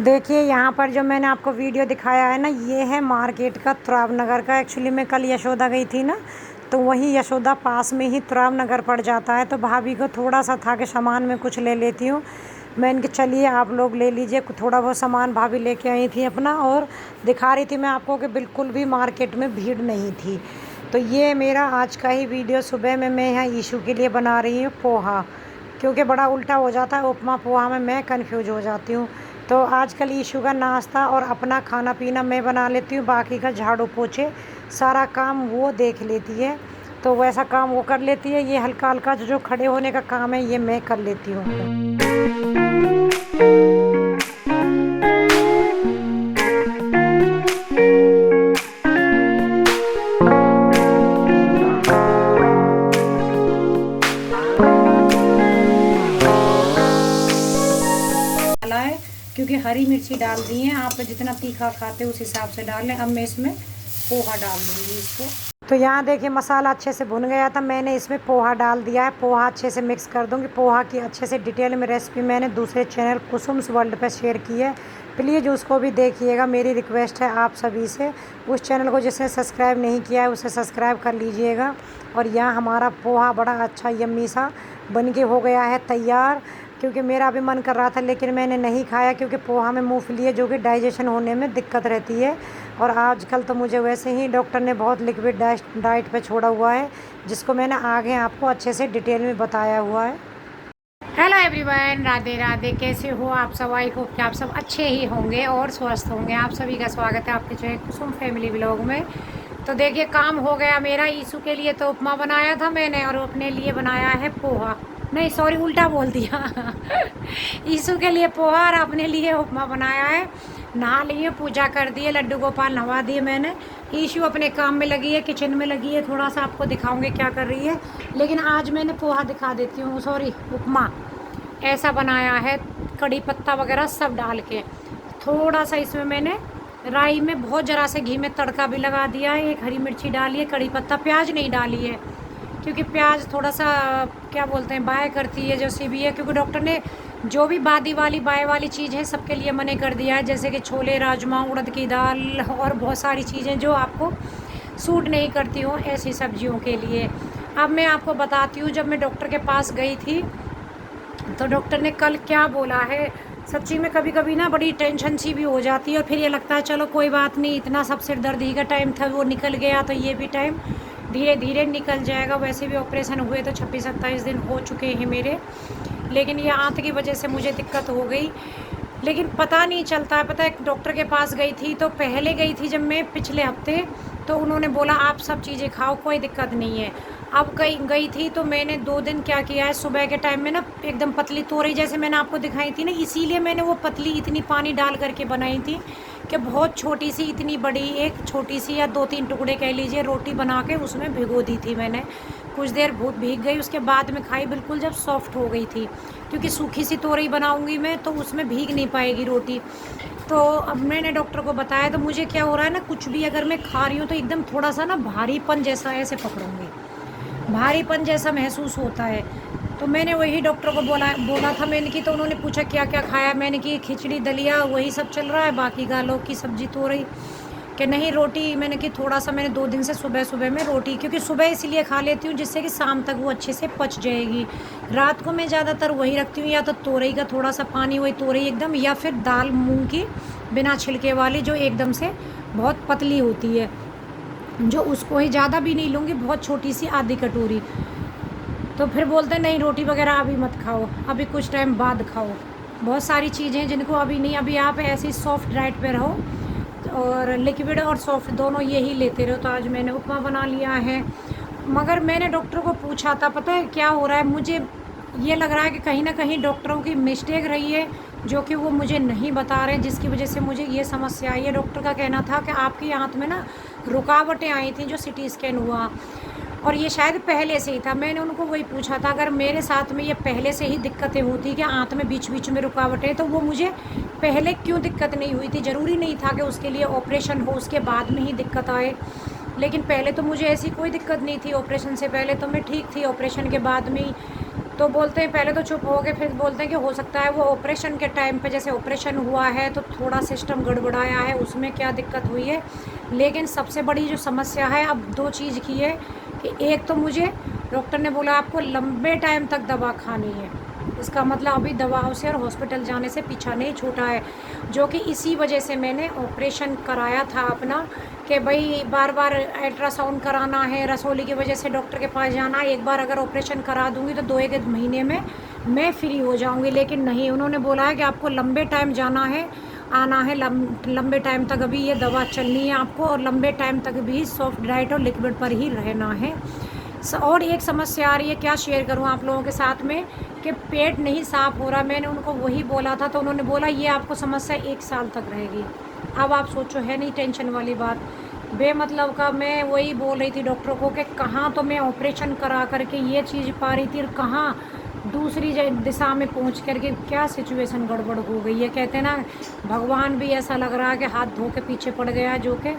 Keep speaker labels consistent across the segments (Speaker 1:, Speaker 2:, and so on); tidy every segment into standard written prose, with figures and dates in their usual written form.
Speaker 1: देखिए यहाँ पर जो मैंने आपको वीडियो दिखाया है ना, ये है मार्केट का तुराब नगर का। एक्चुअली मैं कल यशोदा गई थी ना, तो वहीं यशोदा पास में ही तुराब नगर पड़ जाता है। तो भाभी को थोड़ा सा था कि सामान में कुछ ले लेती हूँ। मैंने कहा चलिए आप लोग ले लीजिए, थोड़ा बहुत सामान भाभी लेके आई थी अपना, और दिखा रही थी मैं आपको कि बिल्कुल भी मार्केट में भीड़ नहीं थी। तो ये मेरा आज का ही वीडियो। सुबह में मैं यहाँ ईशू के लिए बना रही हूँ पोहा, क्योंकि बड़ा उल्टा हो जाता है उपमा पोहा में, मैं कंफ्यूज हो जाती हूँ। तो आजकल ईशू का नाश्ता और अपना खाना पीना मैं बना लेती हूँ, बाकी का झाड़ू पोछे सारा काम वो देख लेती है। तो वैसा काम वो कर लेती है, ये हल्का हल्का जो खड़े होने का काम है ये मैं कर लेती हूँ। क्योंकि हरी मिर्ची डाल दी है, आप जितना तीखा खाते उस हिसाब से डाल लें। अब मैं इसमें पोहा डाल दूँगी इसको। तो यहाँ देखिए मसाला अच्छे से भुन गया था, मैंने इसमें पोहा डाल दिया है। पोहा अच्छे से मिक्स कर दूँगी। पोहा की अच्छे से डिटेल में रेसिपी मैंने दूसरे चैनल कुसुम्स वर्ल्ड पे शेयर की है, प्लीज़ उसको भी देखिएगा। मेरी रिक्वेस्ट है आप सभी से, उस चैनल को जिसने सब्सक्राइब नहीं किया है उसे सब्सक्राइब कर लीजिएगा। और यहाँ हमारा पोहा बड़ा अच्छा यम्मी सा बन के हो गया है तैयार। क्योंकि मेरा भी मन कर रहा था लेकिन मैंने नहीं खाया, क्योंकि पोहा में मूंगफली है जो कि डाइजेशन होने में दिक्कत रहती है। और आजकल तो मुझे वैसे ही डॉक्टर ने बहुत लिक्विड डाइट पे छोड़ा हुआ है, जिसको मैंने आगे आपको अच्छे से डिटेल में बताया हुआ है। Hello everyone, Radhe Radhe. कैसे हो आप सब? आई होप कि आप सब अच्छे ही होंगे और स्वस्थ होंगे। आप सभी का स्वागत है आपके चैनल कुसुम फैमिली व्लॉग में। तो देखिए काम हो गया मेरा। ईशू के लिए तो उपमा बनाया था मैंने, और अपने लिए बनाया है पोहा। नहीं सॉरी, उल्टा बोल दिया। ईशू के लिए पोहा और अपने लिए उपमा बनाया है। नहा लिए, पूजा कर दिए, लड्डू गोपाल नहवा दिए मैंने। ईशू अपने काम में लगी है, किचन में लगी है। थोड़ा सा आपको दिखाऊंगी क्या कर रही है, लेकिन आज मैंने पोहा दिखा देती हूँ, सॉरी उपमा ऐसा बनाया है, कड़ी पत्ता वगैरह सब डाल के। थोड़ा सा इसमें मैंने राई में बहुत ज़रा से घी में तड़का भी लगा दिया है। एक हरी मिर्ची डाली है, कड़ी पत्ता, प्याज नहीं डाली है क्योंकि प्याज थोड़ा सा क्या बोलते हैं बाय करती है जैसे भी है। क्योंकि डॉक्टर ने जो भी बादी वाली बाय वाली चीज़ है सबके लिए मना कर दिया है, जैसे कि छोले, राजमा, उड़द की दाल और बहुत सारी चीज़ें जो आपको सूट नहीं करती हो ऐसी सब्जियों के लिए। अब मैं आपको बताती हूँ, जब मैं डॉक्टर के पास गई थी तो डॉक्टर ने कल क्या बोला है। सच्ची में कभी कभी ना बड़ी टेंशन सी भी हो जाती है, और फिर ये लगता है चलो कोई बात नहीं, इतना सब सिरदर्दी का टाइम था वो निकल गया, तो ये भी टाइम धीरे धीरे निकल जाएगा। वैसे भी ऑपरेशन हुए तो 26-27 दिन हो चुके हैं मेरे, लेकिन ये आंत की वजह से मुझे दिक्कत हो गई। लेकिन पता नहीं चलता है। पता है डॉक्टर के पास गई थी तो पहले गई थी जब मैं पिछले हफ्ते, तो उन्होंने बोला आप सब चीज़ें खाओ, कोई दिक्कत नहीं है। अब गई थी तो मैंने 2 दिन क्या किया है, सुबह के टाइम में ना एकदम पतली तोरई जैसे मैंने आपको दिखाई थी ना, इसीलिए मैंने वो पतली इतनी पानी डाल करके बनाई थी कि बहुत छोटी सी, इतनी बड़ी एक छोटी सी या 2-3 टुकड़े कह लीजिए रोटी बना के उसमें भिगो दी थी मैंने। कुछ देर बहुत भीग गई, उसके बाद में खाई बिल्कुल जब सॉफ्ट हो गई थी, क्योंकि सूखी सी तोरई बनाऊंगी मैं तो उसमें भीग नहीं पाएगी रोटी। तो अब मैंने डॉक्टर को बताया, तो मुझे क्या हो रहा है ना, कुछ भी अगर मैं खा रही हूँ तो एकदम थोड़ा सा ना भारीपन जैसा ऐसे पकड़ूंगी, भारीपन जैसा महसूस होता है। तो मैंने वही डॉक्टर को बोला था मैंने कि, तो उन्होंने पूछा क्या क्या खाया, मैंने कि खिचड़ी दलिया वही सब चल रहा है, बाकी का लौकी की सब्जी तो रही कि नहीं रोटी। मैंने कि थोड़ा सा मैंने 2 दिन से सुबह सुबह में रोटी, क्योंकि सुबह इसलिए खा लेती हूँ जिससे कि शाम तक वो अच्छे से पच जाएगी। रात को मैं ज़्यादातर वही रखती हूँ, या तो तोरई का थोड़ा सा पानी, वही तोरई एकदम, या फिर दाल मूंग की बिना छिलके वाली जो एकदम से बहुत पतली होती है, जो उसको ही ज़्यादा भी नहीं लूँगी, बहुत छोटी सी आधी कटोरी। तो फिर बोलते नहीं रोटी वगैरह अभी मत खाओ, अभी कुछ टाइम बाद खाओ। बहुत सारी चीज़ें हैं जिनको अभी नहीं, अभी आप ऐसी सॉफ्ट डाइट पे रहो, और लिक्विड और सॉफ्ट दोनों यही लेते रहो। तो आज मैंने उपमा बना लिया है। मगर मैंने डॉक्टर को पूछा था, पता है क्या हो रहा है मुझे, ये लग रहा है कि कहीं ना कहीं डॉक्टरों की मिस्टेक रही है, जो कि वो मुझे नहीं बता रहे, जिसकी वजह से मुझे ये समस्या आई है। डॉक्टर का कहना था कि आपके हाथ में ना रुकावटें आई थी जो सिटी स्कैन हुआ, और ये शायद पहले से ही था। मैंने उनको वही पूछा था, अगर मेरे साथ में ये पहले से ही दिक्कतें होती कि आंत में बीच बीच में रुकावटें, तो वो मुझे पहले क्यों दिक्कत नहीं हुई थी। ज़रूरी नहीं था कि उसके लिए ऑपरेशन हो, उसके बाद में ही दिक्कत आए। लेकिन पहले तो मुझे ऐसी कोई दिक्कत नहीं थी, ऑपरेशन से पहले तो मैं ठीक थी, ऑपरेशन के बाद में ही। तो बोलते हैं, पहले तो चुप हो गए, फिर बोलते हैं कि हो सकता है वो ऑपरेशन के टाइम पे, जैसे ऑपरेशन हुआ है तो थोड़ा सिस्टम गड़बड़ाया है, उसमें क्या दिक्कत हुई है। लेकिन सबसे बड़ी जो समस्या है अब दो चीज़ की है कि एक तो मुझे डॉक्टर ने बोला आपको लंबे टाइम तक दवा खानी है। इसका मतलब अभी दवाओं से और हॉस्पिटल जाने से पीछा नहीं छूटा है, जो कि इसी वजह से मैंने ऑपरेशन कराया था अपना, कि भाई बार बार अल्ट्रासाउंड कराना है, रसोली की वजह से डॉक्टर के पास जाना है। एक बार अगर ऑपरेशन करा दूंगी तो 2 एक महीने में मैं फ्री हो जाऊंगी। लेकिन नहीं, उन्होंने बोला है कि आपको लंबे टाइम जाना है, आना है, लंबे टाइम तक अभी ये दवा चलनी है आपको, और लंबे टाइम तक भी सॉफ्ट डाइट और लिक्विड पर ही रहना है। और एक समस्या आ रही है, क्या शेयर करूं आप लोगों के साथ में, कि पेट नहीं साफ़ हो रहा। मैंने उनको वही बोला था, तो उन्होंने बोला ये आपको समस्या 1 साल तक रहेगी। अब आप सोचो, है नहीं टेंशन वाली बात, बेमतलब का। मैं वही बोल रही थी डॉक्टर को कि कहाँ तो मैं ऑपरेशन करा करके ये चीज़ पा रही थी, और कहाँ दूसरी दिशा में पहुंच करके क्या सिचुएशन गड़बड़ हो गई है। कहते हैं ना, भगवान भी ऐसा लग रहा है कि हाथ धो के पीछे पड़ गया, जो कि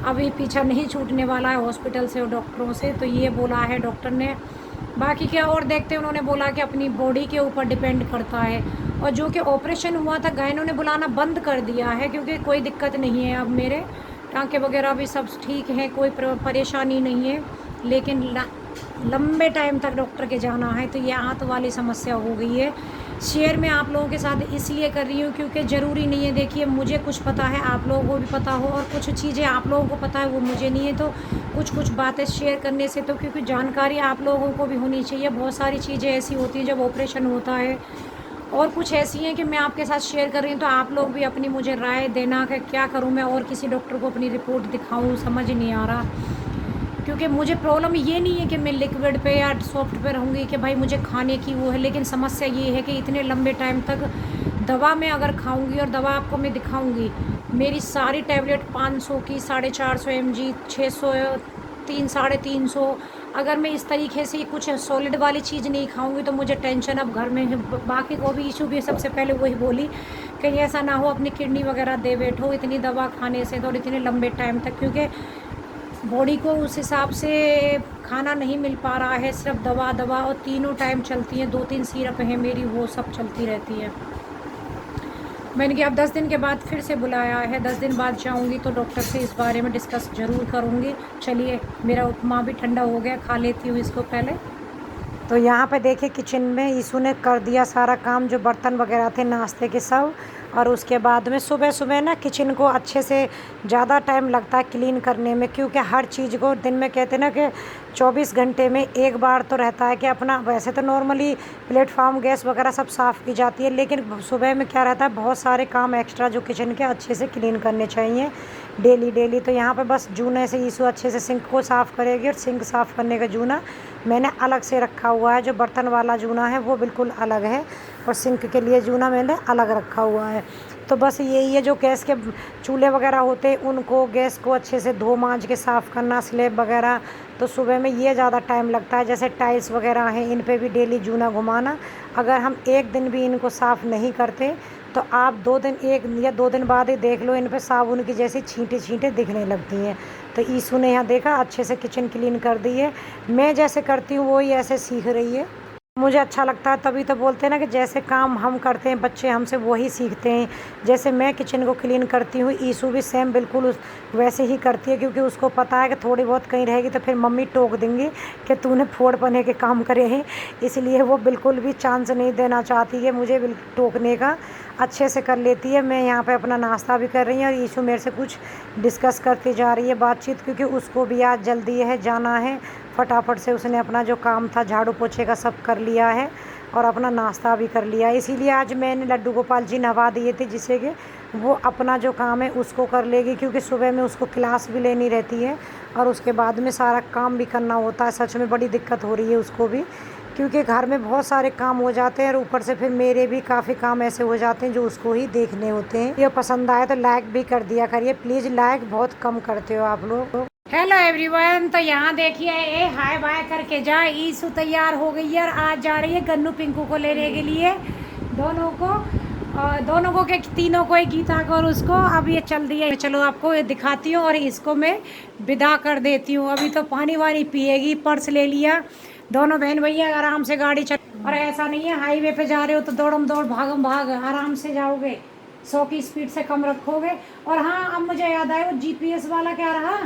Speaker 1: अभी पीछा नहीं छूटने वाला है हॉस्पिटल से और डॉक्टरों से। तो ये बोला है डॉक्टर ने। बाकी क्या और देखते हैं, उन्होंने बोला कि अपनी बॉडी के ऊपर डिपेंड करता है। और जो कि ऑपरेशन हुआ था, गायनों ने बुलाना बंद कर दिया है, क्योंकि कोई दिक्कत नहीं है अब, मेरे टाँके वगैरह भी सब ठीक हैं, कोई परेशानी नहीं है। लेकिन लंबे टाइम तक डॉक्टर के जाना है, तो ये आंत वाली समस्या हो गई है। शेयर मैं आप लोगों के साथ इसलिए कर रही हूँ क्योंकि ज़रूरी नहीं है, देखिए मुझे कुछ पता है, आप लोगों को भी पता हो, और कुछ चीज़ें आप लोगों को पता है वो मुझे नहीं है। तो कुछ कुछ बातें शेयर करने से, तो क्योंकि जानकारी आप लोगों को भी होनी चाहिए। बहुत सारी चीज़ें ऐसी होती हैं जब ऑपरेशन होता है, और कुछ ऐसी हैं कि मैं आपके साथ शेयर कर रही हूँ, तो आप लोग भी अपनी मुझे राय देना कि क्या करूँ मैं, और किसी डॉक्टर को अपनी रिपोर्ट दिखाऊँ, समझ नहीं आ रहा। क्योंकि मुझे प्रॉब्लम ये नहीं है कि मैं लिक्विड पे या सॉफ्ट पे रहूँगी कि भाई मुझे खाने की वो है, लेकिन समस्या ये है कि इतने लंबे टाइम तक दवा मैं अगर खाऊंगी, और दवा आपको मैं दिखाऊंगी, मेरी सारी टैबलेट 500 की, 450 mg, 600, 300, 350, अगर मैं इस तरीके से कुछ सॉलिड वाली चीज़ नहीं खाऊंगी तो मुझे टेंशन। अब घर में बाकी को भी इशू भी सबसे पहले वही बोली, कहीं ऐसा ना हो अपनी किडनी वगैरह दे बैठो इतनी दवा खाने से, तो और इतने लंबे टाइम तक, क्योंकि बॉडी को उस हिसाब से खाना नहीं मिल पा रहा है, सिर्फ दवा दवा, और तीनों टाइम चलती हैं, 2-3 सिरप हैं मेरी, वो सब चलती रहती है। मैंने कि अब 10 दिन के बाद फिर से बुलाया है, 10 दिन बाद जाऊंगी तो डॉक्टर से इस बारे में डिस्कस ज़रूर करूंगी। चलिए, मेरा उपमा भी ठंडा हो गया, खा लेती हूँ इसको पहले। तो यहाँ पे देखिए किचन में ईशू ने कर दिया सारा काम, जो बर्तन वगैरह थे नाश्ते के सब। और उसके बाद में सुबह सुबह ना किचन को अच्छे से ज़्यादा टाइम लगता है क्लीन करने में, क्योंकि हर चीज़ को दिन में कहते हैं ना कि 24 घंटे में एक बार तो रहता है कि अपना, वैसे तो नॉर्मली प्लेटफॉर्म गैस वगैरह सब साफ़ की जाती है, लेकिन सुबह में क्या रहता है, बहुत सारे काम एक्स्ट्रा जो किचन के अच्छे से क्लीन करने चाहिए डेली डेली। तो यहाँ पे बस जूने से ईशू अच्छे से सिंक को साफ़ करेगी, और सिंक साफ़ करने का जूना मैंने अलग से रखा हुआ है, जो बर्तन वाला जूना है वो बिल्कुल अलग है, और सिंक के लिए जूना मैंने अलग रखा हुआ है। तो बस यही है, जो गैस के चूल्हे वगैरह होते हैं उनको, गैस को अच्छे से धो मांज के साफ़ करना, स्लेब वगैरह, तो सुबह में ये ज़्यादा टाइम लगता है। जैसे टाइल्स वगैरह हैं, इन पे भी डेली जूना घुमाना, अगर हम एक दिन भी इनको साफ़ नहीं करते तो आप 2 दिन, 1 या 2 दिन बाद ही देख लो, इन पे साबुन की जैसी छींटे छींटे दिखने लगती हैं। तो ईशू ने यहाँ देखा अच्छे से किचन क्लीन कर दी है, मैं जैसे करती हूँ वही ऐसे सीख रही है। मुझे अच्छा लगता है, तभी तो बोलते हैं ना कि जैसे काम हम करते हैं बच्चे हमसे वही सीखते हैं। जैसे मैं किचन को क्लीन करती हूँ, ईशू भी सेम बिल्कुल वैसे ही करती है, क्योंकि उसको पता है कि थोड़ी बहुत कहीं रहेगी तो फिर मम्मी टोक देंगी कि तूने फोड़ पने के काम करे हैं, इसलिए वो बिल्कुल भी चांस नहीं देना चाहती है मुझे टोकने का, अच्छे से कर लेती है। मैं यहाँ पे अपना नाश्ता भी कर रही हूँ, और ईशू मेरे से कुछ डिस्कस करती जा रही है बातचीत, क्योंकि उसको भी आज जल्दी है, जाना है फटाफट से। उसने अपना जो काम था झाड़ू पोछे का सब कर लिया है, और अपना नाश्ता भी कर लिया है। इसीलिए आज मैंने लड्डू गोपाल जी नवा दिए थे, जिससे कि वो अपना जो काम है उसको कर लेगी, क्योंकि सुबह में उसको क्लास भी लेनी रहती है, और उसके बाद में सारा काम भी करना होता है। सच में बड़ी दिक्कत हो रही है उसको भी, क्योंकि घर में बहुत सारे काम हो जाते हैं और ऊपर से फिर मेरे भी काफ़ी काम ऐसे हो जाते हैं जो उसको ही देखने होते हैं। ये पसंद आए तो लाइक भी कर दिया करिए प्लीज़, लाइक बहुत कम करते हो आप लोग। हेलो एवरीवन, तो यहाँ देखिए ए हाय बाय करके जा, ईसु तैयार हो गई है और आज जा रही है गन्नू पिंकू को लेने के लिए, दोनों को के तीनों को, एक गीता को और उसको। अब ये चल दी है, चलो आपको ये दिखाती हूँ और इसको मैं विदा कर देती हूँ। अभी तो पानी वानी पिएगी, पर्स ले लिया, दोनों बहन भैया आराम से गाड़ी चल। और ऐसा नहीं है हाईवे पे जा रहे हो तो दौड़म दौड़ भागम भाग, आराम से जाओगे, 100 की स्पीड से कम रखोगे। और हाँ, अब मुझे याद आया वो जीपीएस वाला क्या रहा,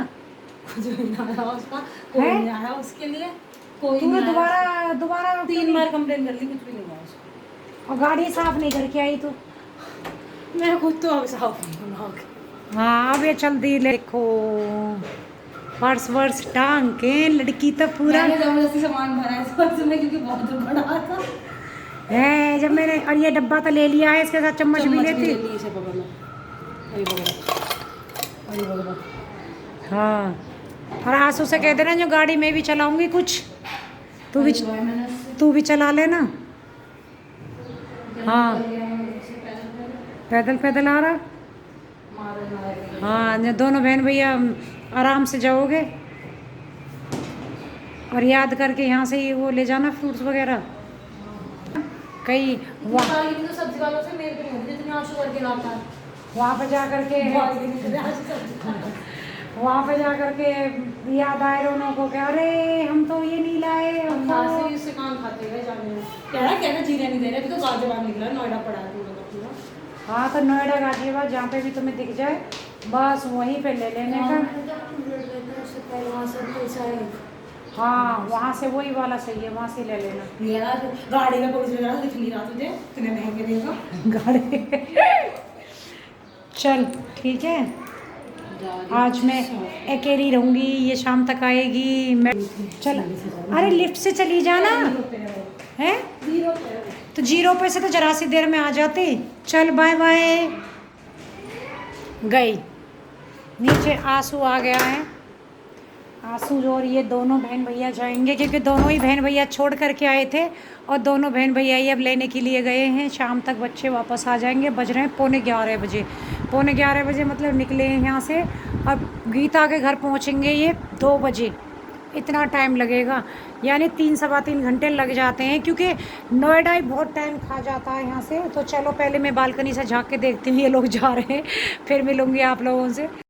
Speaker 2: जो नहीं आया उसका, कोई नहीं आया उसके लिए, कोई
Speaker 1: तूने
Speaker 2: नहीं
Speaker 1: दोबारा
Speaker 2: 3 बार कंप्लेन कर ली, कुछ भी नहीं हुआ उसको।
Speaker 1: और गाड़ी साफ नहीं करके आई तू।
Speaker 2: मैं खुद तो अब साफ नहीं।
Speaker 1: हाँ अब ये चल दी, देखो पर्स वर्स टांग के लड़की तो पूरा
Speaker 2: मैंने जबरदस्ती सामान भरा है इस पर्स में क्योंकि बहुत बड़ा था
Speaker 1: है। जब मैंने, और ये डब्बा तो ले लिया है, इसके साथ चम्मच भी लेती।
Speaker 2: इसे पकड़ना, अरे पकड़ो।
Speaker 1: हाँ, और आंसू से कह देना जो गाड़ी में भी चलाऊंगी कुछ, तू भी चला लेना। हाँ पैदल पैदल आ रहा। हाँ, दोनों बहन भैया आराम से जाओगे और याद करके यहाँ से ही वो ले जाना फ्रूट्स वगैरह कहीं
Speaker 2: तो सब्जी वालों से मेरे को नहीं जितनी आंसू करके लाता है
Speaker 1: वहाँ पे जा करके वहाँ पे जा करके याद आए दोनों को कि अरे हम तो ये नहीं लाए, हम तो
Speaker 2: इससे काम खाते गए जाने में। कह रहा जीरे नहीं दे रहे, अभी तो गाजियाबाद निकला, नोएडा पड़ा है पूरा का पूरा।
Speaker 1: हाँ तो नोएडा गाजियाबाद जहाँ पे भी तुम्हें दिख जाए बस वहीं पे ले लेने का। हाँ वहाँ से वही वाला सही है, वहाँ से ले लेना।
Speaker 2: यार गाड़ी में पुलिस वगैरह दिख नहीं रहा तुझे, इतने महंगे देगा
Speaker 1: गाड़ी चल ठीक है, आज मैं अकेली रहूँगी, ये शाम तक आएगी। मैं चल, अरे लिफ्ट से चली जाना है तो 0 पे से तो जरा सी देर में आ जाती। चल बाय बाय। गई नीचे, आंसू आ गया है, आंसू और ये दोनों बहन भैया जाएंगे क्योंकि दोनों ही बहन भैया छोड़ करके आए थे और दोनों बहन भैया ही अब लेने के लिए गए हैं। शाम तक बच्चे वापस आ जाएंगे, बज रहे हैं 11:45 बजे। 11:45 बजे मतलब निकले हैं यहाँ से, अब गीता के घर पहुँचेंगे ये 2 बजे। इतना टाइम लगेगा, यानी 3 सवा 3 घंटे लग जाते हैं क्योंकि नोएडा ही बहुत टाइम खा जाता है यहाँ से। तो चलो पहले मैं बालकनी से झाँक के देखती हूँ ये लोग जा रहे हैं, फिर मिलूँगी आप लोगों से।